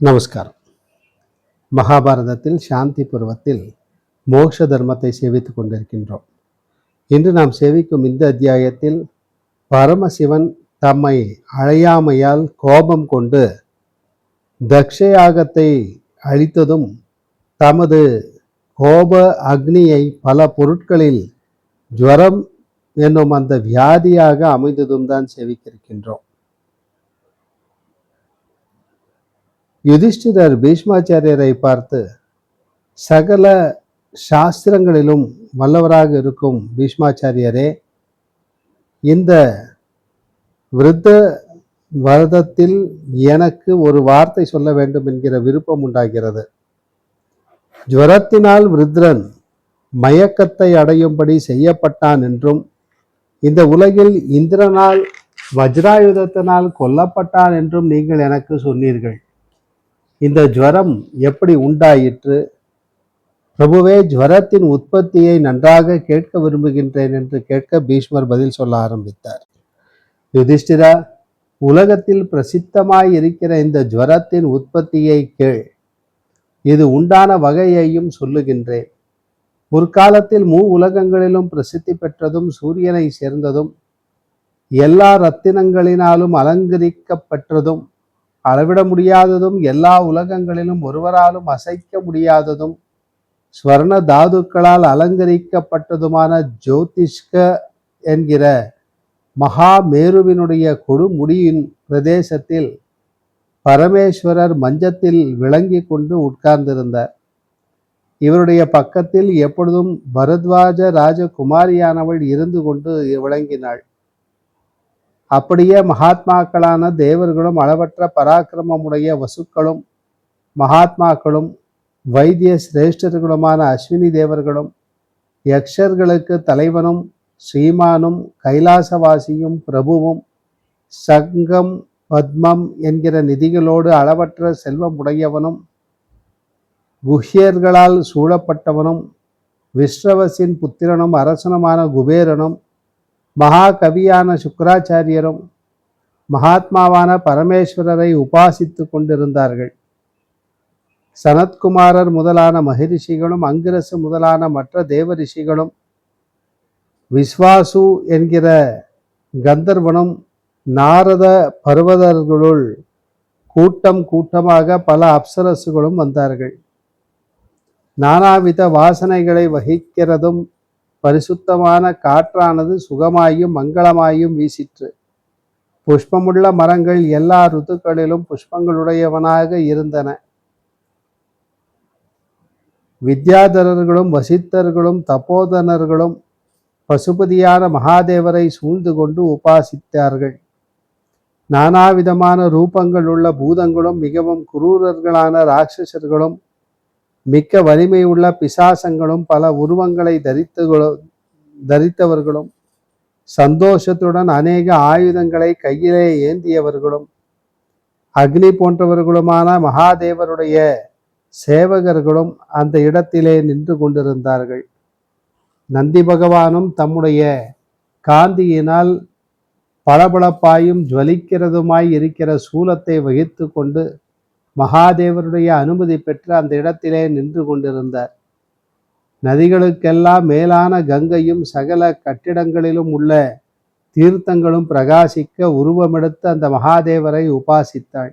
நமஸ்காரம். மகாபாரதத்தில் சாந்தி பருவத்தில் மோக்ஷ தர்மத்தை சேவித்துக் கொண்டிருக்கின்றோம். இன்று நாம் சேவிக்கும் இந்த அத்தியாயத்தில் பரமசிவன் தம்மை அழையாமையால் கோபம் கொண்டு தக்ஷயாகத்தை அழித்ததும் தமது கோப அக்னியை பல பொருட்களில் ஜுவரம் என்னும் அந்த வியாதியாக அமைந்ததும் தான் சேவிக்கிருக்கின்றோம். யுதிஷ்டிரர் பீஷ்மாச்சாரியரை பார்த்து, சகல சாஸ்திரங்களிலும் வல்லவராக இருக்கும் பீஷ்மாச்சாரியரே, இந்த விருத்த வரதத்தில் எனக்கு ஒரு வார்த்தை சொல்ல வேண்டும் என்கிற விருப்பம் உண்டாகிறது. ஜுவரத்தினால் விருத்ரன் மயக்கத்தை அடையும்படி செய்யப்பட்டான் என்றும், இந்த உலகில் இந்திரனால் வஜ்ராயுதத்தினால் கொல்லப்பட்டான் என்றும் நீங்கள் எனக்கு சொன்னீர்கள். இந்த ஜுவரம் எப்படி உண்டாயிற்று? பிரபுவே, ஜுவரத்தின் உற்பத்தியை நன்றாக கேட்க விரும்புகின்றேன் என்று கேட்க பீஷ்மர் பதில் சொல்ல ஆரம்பித்தார். யுதிஷ்டிரா, உலகத்தில் பிரசித்தமாய் இருக்கிற இந்த ஜுவரத்தின் உற்பத்தியை கேள். இது உண்டான வகையையும் சொல்லுகின்றேன். முற்காலத்தில் உலகங்களிலும் பிரசித்தி பெற்றதும் சூரியனை சேர்ந்ததும் எல்லா ரத்தினங்களினாலும் அலங்கரிக்கப்பெற்றதும் அளவிட முடியாததும் எல்லா உலகங்களிலும் ஒருவராலும் அசைக்க முடியாததும் ஸ்வர்ண தாதுக்களால் அலங்கரிக்கப்பட்டதுமான ஜோதிஷ்க என்கிற மகா மேருவினுடைய கொடுமுடியின் பிரதேசத்தில் பரமேஸ்வரர் மஞ்சத்தில் விளங்கி கொண்டு உட்கார்ந்திருந்தார். இவருடைய பக்கத்தில் எப்பொழுதும் பரத்வாஜ ராஜகுமாரியானவள் இருந்து கொண்டு விளங்கினாள். அப்படியே மகாத்மாக்களான தேவர்களும் அளவற்ற பராக்கிரமமுடைய வசுக்களும் மகாத்மாக்களும் வைத்திய சிரேஷ்டர்களுமான அஸ்வினி தேவர்களும் யக்ஷர்களுக்கு தலைவனும் ஸ்ரீமானும் கைலாசவாசியும் பிரபுவும் சங்கம் பத்மம் என்கிற நிதிகளோடு அளவற்ற செல்வமுடையவனும் குஹ்யர்களால் சூழப்பட்டவனும் விஸ்ரவசின் புத்திரனும் அரசனுமான குபேரனும் மகாகவியான சுக்கராச்சாரியரும் மகாத்மாவான பரமேஸ்வரரை உபாசித்து கொண்டிருந்தார்கள். சனத்குமாரர் முதலான மகரிஷிகளும் அங்கிரசு முதலான மற்ற தேவ ரிஷிகளும் விஸ்வாசு என்கிற கந்தர்வனும் நாரத பர்வதர்களுள் கூட்டம் கூட்டமாக பல அப்சரசுகளும் வந்தார்கள். நானாவித வாசனைகளை வகிக்கிறதும் பரிசுத்தமான காற்றானது சுகமாயும் மங்களமாயும் வீசிற்று. புஷ்பமுள்ள மரங்கள் எல்லா ருத்துக்களிலும் புஷ்பங்களுடையவனாக இருந்தன. வித்யாதரர்களும் வசித்தர்களும் தபோதனர்களும் பசுபதியான மகாதேவரை சூழ்ந்து கொண்டு உபாசித்தார்கள். நானாவிதமான ரூபங்கள் உள்ள பூதங்களும் மிகவும் குரூரர்களான ராட்சசர்களும் மிக்க வலிமை உள்ள பிசாசங்களும் பல உருவங்களை தரித்தவர்களும் சந்தோஷத்துடன் அநேக ஆயுதங்களை கையிலே ஏந்தியவர்களும் அக்னி போன்றவர்களுமான மகாதேவருடைய சேவகர்களும் அந்த இடத்திலே நின்று கொண்டிருந்தார்கள். நந்தி பகவானும் தம்முடைய காந்தியினால் பளபளப்பாயும் ஜுவலிக்கிறதுமாய் இருக்கிற சூலத்தை வகித்து கொண்டு மகாதேவருடைய அனுமதி பெற்று அந்த இடத்திலே நின்று கொண்டிருந்தார். நதிகளுக்கெல்லாம் மேலான கங்கையும் சகல கட்டிடங்களிலும் உள்ள தீர்த்தங்களும் பிரகாசிக்க உருவமெடுத்து அந்த மகாதேவரை உபாசித்தாள்.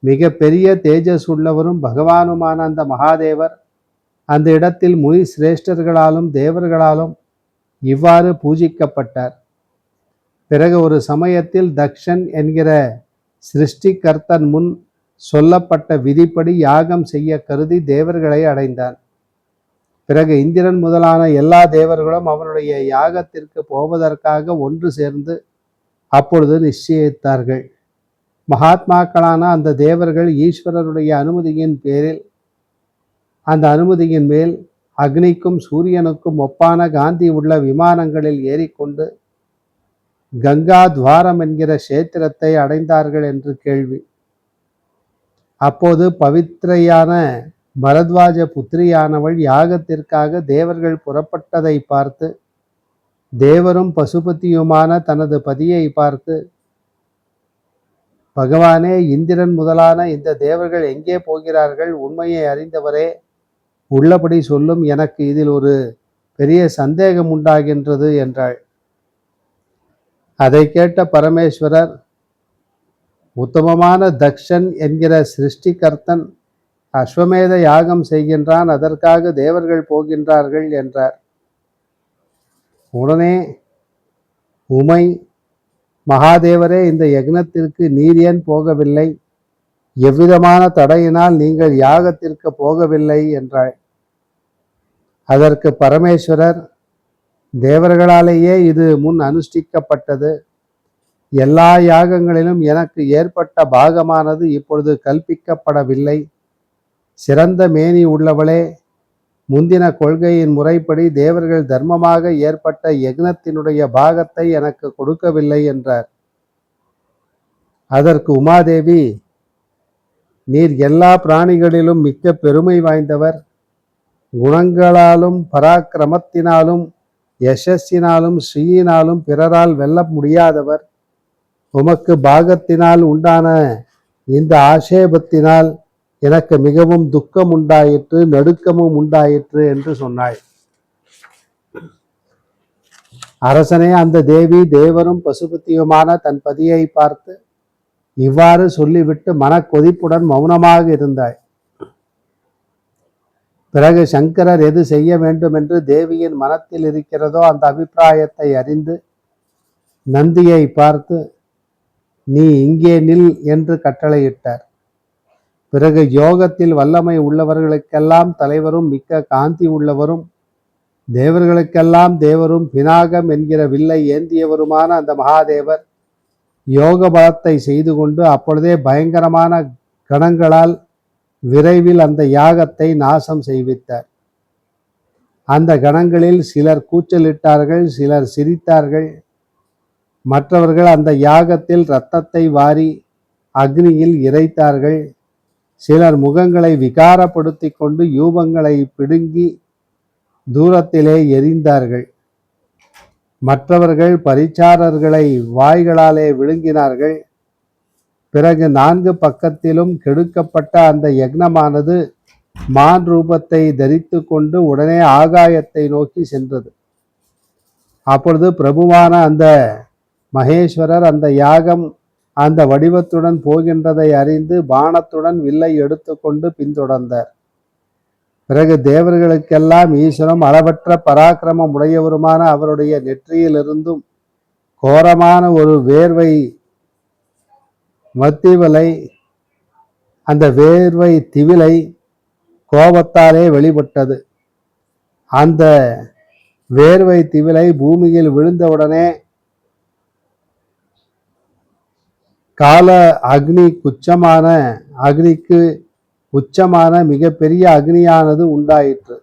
மிக பெரிய தேஜஸ் உள்ளவரும் பகவானுமான அந்த மகாதேவர் அந்த இடத்தில் முனி சிரேஷ்டர்களாலும் தேவர்களாலும் இவ்வாறு பூஜிக்கப்பட்டார். பிறகு ஒரு சமயத்தில் தக்ஷன் என்கிற சிருஷ்டிகர்த்தன் முன் சொல்லப்பட்ட விதிப்படி யாகம் செய்ய கருதி தேவர்களை அடைந்தான். பிறகு இந்திரன் முதலான எல்லா தேவர்களும் அவனுடைய யாகத்திற்கு போவதற்காக ஒன்று சேர்ந்து அப்பொழுது நிச்சயித்தார்கள். மகாத்மாக்களான அந்த தேவர்கள் ஈஸ்வரருடைய அனுமதியின் பேரில் அந்த அனுமதியின் மேல் அக்னிக்கும் சூரியனுக்கும் ஒப்பான காந்தி உள்ள விமானங்களில் ஏறிக்கொண்டு கங்கா துவாரம் என்கிற கஷேத்திரத்தை அடைந்தார்கள் என்று கேள்வி. அப்போது பவித்ரையான பரத்வாஜ புத்திரியானவள் யாகத்திற்காக தேவர்கள் புறப்பட்டதை பார்த்து தேவரும் பசுபதியுமான தனது பதியை பார்த்து, பகவானே, இந்திரன் முதலான இந்த தேவர்கள் எங்கே போகிறார்கள்? உண்மையை அறிந்தவரே, உள்ளபடி சொல்லும். எனக்கு இதில் ஒரு பெரிய சந்தேகம் உண்டாகின்றது என்றாள். அதை கேட்ட பரமேஸ்வரர், உத்தமமான தக்ஷன் என்கிற சிருஷ்டிகர்த்தன் அஸ்வமேத யாகம் செய்கின்றான், அதற்காக தேவர்கள் போகின்றார்கள் என்றார். உடனே உமை, மகாதேவரே, இந்த யக்னத்திற்கு நீர் ஏன் போகவில்லை? எவ்விதமான தடையினால் நீங்கள் யாகத்திற்கு போகவில்லை என்றாள். அதற்கு பரமேஸ்வரர், தேவர்களாலேயே இது முன் அனுஷ்டிக்கப்பட்டது. எல்லா யாகங்களிலும் எனக்கு ஏற்பட்ட பாகமானது இப்பொழுது கல்பிக்கப்படவில்லை. சிறந்த மேனி உள்ளவளே, முந்தின கொள்கையின் முறைப்படி தேவர்கள் தர்மமாக ஏற்பட்ட யக்னத்தினுடைய பாகத்தை எனக்கு கொடுக்கவில்லை என்றார். அதற்கு உமாதேவி, நீர் எல்லா பிராணிகளிலும் மிக்க பெருமை வாய்ந்தவர். குணங்களாலும் பராக்கிரமத்தினாலும் யசஸினாலும் ஸ்ரீயினாலும் பிறரால் வெல்ல முடியாதவர். உமக்கு பாகத்தினால் உண்டான இந்த ஆஷேபத்தினால் எனக்கு மிகவும் துக்கம் உண்டாயிற்று, நடுக்கமும் உண்டாயிற்று என்று சொன்னாள். அரசனே, அந்த தேவி தேவரும் பசுபதியுமான தன் பதியை பார்த்து இவ்வாறு சொல்லிவிட்டு மனக்கொதிப்புடன் மௌனமாக இருந்தாள். பிறகு சங்கரர் எது செய்ய வேண்டும் என்று தேவியின் மனத்தில் இருக்கிறதோ அந்த அபிப்பிராயத்தை அறிந்து நந்தியை பார்த்து, நீ இங்கே நில் என்று கட்டளையிட்டார். பிறகு யோகத்தில் வல்லமை உள்ளவர்களுக்கெல்லாம் தலைவரும் மிக்க காந்தி உள்ளவரும் தேவர்களுக்கெல்லாம் தேவரும் பினாகம் என்கிற வில்லை ஏந்தியவருமான அந்த மகாதேவர் யோக பலத்தை செய்து கொண்டு அப்பொழுதே பயங்கரமான கணங்களால் விரைவில் அந்த யாகத்தை நாசம் செய்வித்தார். அந்த கணங்களில் சிலர் கூச்சலிட்டார்கள், சிலர் சிரித்தார்கள். மற்றவர்கள் அந்த யாகத்தில் இரத்தத்தை வாரி அக்னியில் இறைத்தார்கள். சிலர் முகங்களை விகாரப்படுத்தி கொண்டு யூபங்களை பிடுங்கி தூரத்திலே எரிந்தார்கள். மற்றவர்கள் பரிச்சாரர்களை வாய்களாலே விழுங்கினார்கள். பிறகு 4 பக்கத்திலும் கெடுக்கப்பட்ட அந்த யக்னமானது மான் ரூபத்தை தரித்து கொண்டு உடனே ஆகாயத்தை நோக்கி சென்றது. அப்பொழுது பிரபுவான அந்த மகேஸ்வரர் அந்த யாகம் அந்த வடிவத்துடன் போகின்றதை அறிந்து பாணத்துடன் வில்லை எடுத்துக்கொண்டு பின்தொடர்ந்தார். பிறகு தேவர்களுக்கெல்லாம் ஈஸ்வரம் அளவற்ற பராக்கிரமம் உடையவருமான அவருடைய நெற்றியிலிருந்தும் கோரமான ஒரு வேர்வை மத்திவலை, அந்த வேர்வை திவிலை கோபத்தாலே வெளிப்பட்டது. அந்த வேர்வை திவிலை பூமியில் விழுந்தவுடனே கால அக்னிக்கு உச்சமான மிகப்பெரிய அக்னியானது உண்டாயிற்று.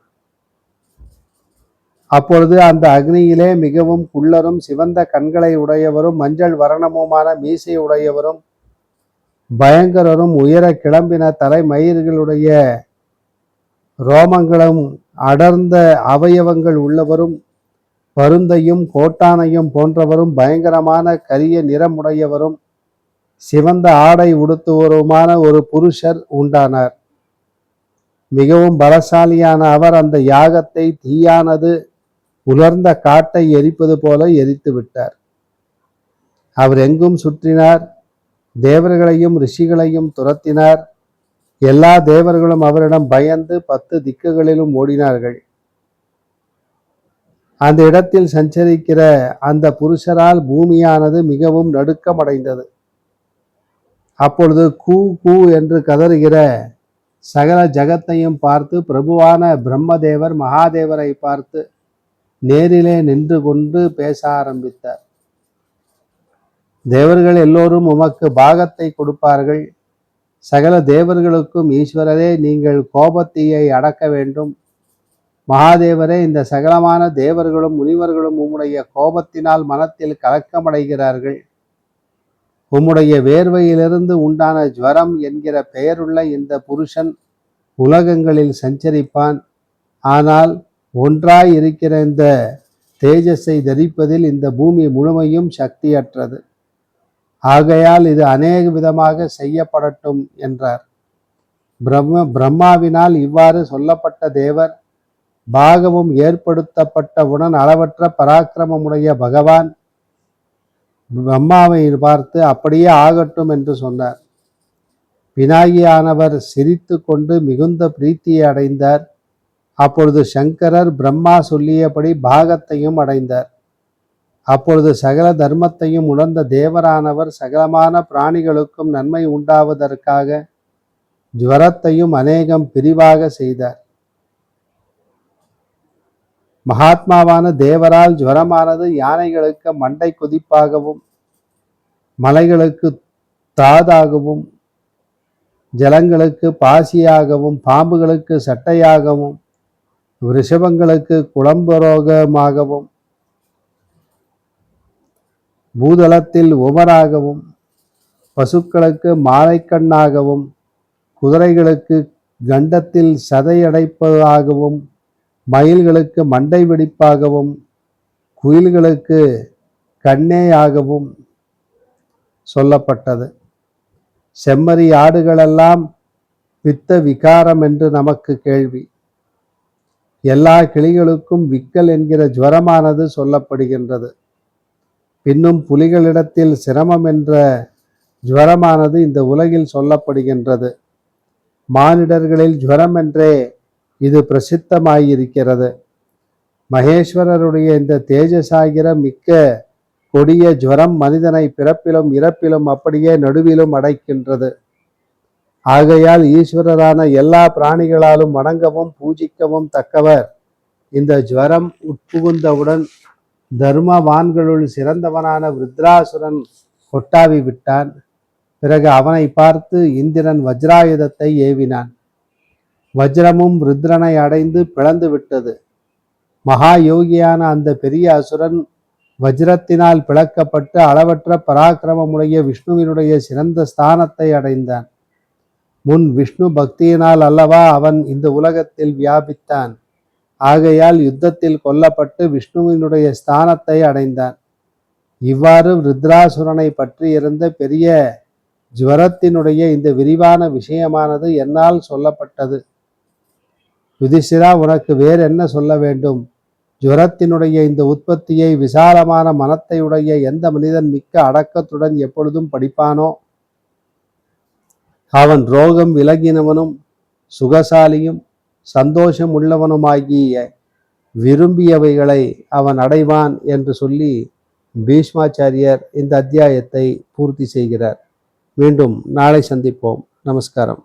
அப்பொழுது அந்த அக்னியிலே மிகவும் குள்ளரும் சிவந்த கண்களை உடையவரும் மஞ்சள் வர்ணமுமான மீசை உடையவரும் பயங்கரரும் உயர கிளம்பின தலைமயிர்களுடைய ரோமங்களும் அடர்ந்த அவயவங்கள் உள்ளவரும் பருந்தையும் கோட்டானையும் போன்றவரும் பயங்கரமான கரிய நிறமுடையவரும் சிவந்த ஆடை உடுத்துவருமான ஒரு புருஷர் உண்டானார். மிகவும் பலசாலியான அவர் அந்த யாகத்தை தீயானது உலர்ந்த காட்டை எரிப்பது போல எரித்து விட்டார். அவர் எங்கும் சுற்றினார், தேவர்களையும் ரிஷிகளையும் துரத்தினார். எல்லா தேவர்களும் அவரிடம் பயந்து 10 திக்குகளிலும் ஓடினார்கள். அந்த இடத்தில் சஞ்சரிக்கிற அந்த புருஷரால் பூமியானது மிகவும் நடுக்கமடைந்தது. அப்பொழுது கூ கூ என்று கதறுகிற சகல ஜகத்தையும் பார்த்து பிரபுவான பிரம்மதேவர் மகாதேவரை பார்த்து நேரிலே நின்று கொண்டு பேச ஆரம்பித்தார். தேவர்கள் எல்லோரும் உமக்கு பாகத்தை கொடுப்பார்கள். சகல தேவர்களுக்கும் ஈஸ்வரரே, நீங்கள் கோபத்தீயை அடக்க வேண்டும். மகாதேவரே, இந்த சகலமான தேவர்களும் முனிவர்களும் உம்முடைய கோபத்தினால் மனத்தில் கலக்கமடைகிறார்கள். உம்முடைய வேர்வையிலிருந்து உண்டான ஜுவரம் என்கிற பெயருள்ள இந்த புருஷன் உலகங்களில் சஞ்சரிப்பான். ஆனால் ஒன்றாய் இருக்கிற இந்த தேஜஸை தரிப்பதில் இந்த பூமி முழுமையும் சக்தியற்றது. ஆகையால் இது அநேக விதமாக செய்யப்படட்டும் என்றார். பிரம்மாவினால் இவ்வாறு சொல்லப்பட்ட தேவர் பாகமும் ஏற்படுத்தப்பட்டவுடன் அளவற்ற பராக்கிரமமுடைய பகவான் பிரம்மாவை பார்த்து அப்படியே ஆகட்டும் என்று சொன்னார். விநாயகியானவர் சிரித்து கொண்டு மிகுந்த பிரீத்தியை அடைந்தார். அப்பொழுது சங்கரர் பிரம்மா சொல்லியபடி பாகத்தையும் அடைந்தார். அப்பொழுது சகல தர்மத்தையும் உணர்ந்த தேவரானவர் சகலமான பிராணிகளுக்கும் நன்மை உண்டாவதற்காக ஜுவரத்தையும் அநேகம் பிரிவாக செய்தார். மகாத்மாவான தேவரால் ஜுவரமானது யானைகளுக்கு மண்டை கொதிப்பாகவும், மலைகளுக்கு தாதாகவும், ஜலங்களுக்கு பாசியாகவும், பாம்புகளுக்கு சட்டையாகவும், ரிஷபங்களுக்கு குளம்பரோகமாகவும், பூதளத்தில் உமராகவும், பசுக்களுக்கு மாலைக்கண்ணாகவும், குதிரைகளுக்கு கண்டத்தில் சதையடைப்பதாகவும், மயில்களுக்கு மண்டை வெடிப்பாகவும், குயில்களுக்கு கண்ணேயாகவும் சொல்லப்பட்டது. செம்மறி ஆடுகளெல்லாம் பித்த விகாரம் என்று நமக்கு கேள்வி. எல்லா கிளிகளுக்கும் விக்கல் என்கிற ஜுவரமானது சொல்லப்படுகின்றது. பின்னும் புலிகளிடத்தில் சிரமம் என்ற ஜுவரமானது இந்த உலகில் சொல்லப்படுகின்றது. மானிடர்களில் ஜுவரம் என்றே இது பிரசித்தமாயிருக்கிறது. மகேஸ்வரருடைய இந்த தேஜசாகிர மிக்க கொடிய ஜுவரம் மனிதனை பிறப்பிலும் இறப்பிலும் அப்படியே நடுவிலும் அடைக்கின்றது. ஆகையால் ஈஸ்வரரான எல்லா பிராணிகளாலும் வணங்கவும் பூஜிக்கவும் தக்கவர் இந்த ஜுவரம் உட்புகுந்தவுடன் தர்மவான்களுள் சிறந்தவனான விருத்ராசுரன் கொட்டாவி விட்டான். பிறகு அவனை பார்த்து இந்திரன் வஜ்ராயுதத்தை ஏவினான். வஜ்ரமும் ருத்ரனை அடைந்து பிளந்து விட்டது. மகா யோகியான அந்த பெரிய அசுரன் வஜ்ரத்தினால் பிளக்கப்பட்டு அளவற்ற பராக்கிரமமுடைய விஷ்ணுவினுடைய சிறந்த ஸ்தானத்தை அடைந்தான். முன் விஷ்ணு பக்தியினால் அல்லவா அவன் இந்த உலகத்தில் வியாபித்தான். ஆகையால் யுத்தத்தில் கொல்லப்பட்டு விஷ்ணுவினுடைய ஸ்தானத்தை அடைந்தான். இவ்வாறு ருத்ராசுரனை பற்றி இருந்த பெரிய ஜுவரத்தினுடைய இந்த விரிவான விஷயமானது என்னால் சொல்லப்பட்டது. யுதிஷ்டிரா, உனக்கு வேறு என்ன சொல்ல வேண்டும்? ஜுவரத்தினுடைய இந்த உற்பத்தியை விசாலமான மனத்தையுடைய எந்த மனிதன் மிக்க அடக்கத்துடன் எப்பொழுதும் படிப்பானோ அவன் ரோகம் விலகினவனும் சுகசாலியும் சந்தோஷம் உள்ளவனுமாகிய விரும்பியவைகளை அவன் அடைவான் என்று சொல்லி பீஷ்மாச்சாரியர் இந்த அத்தியாயத்தை பூர்த்தி செய்கிறார். மீண்டும் நாளை சந்திப்போம். நமஸ்காரம்.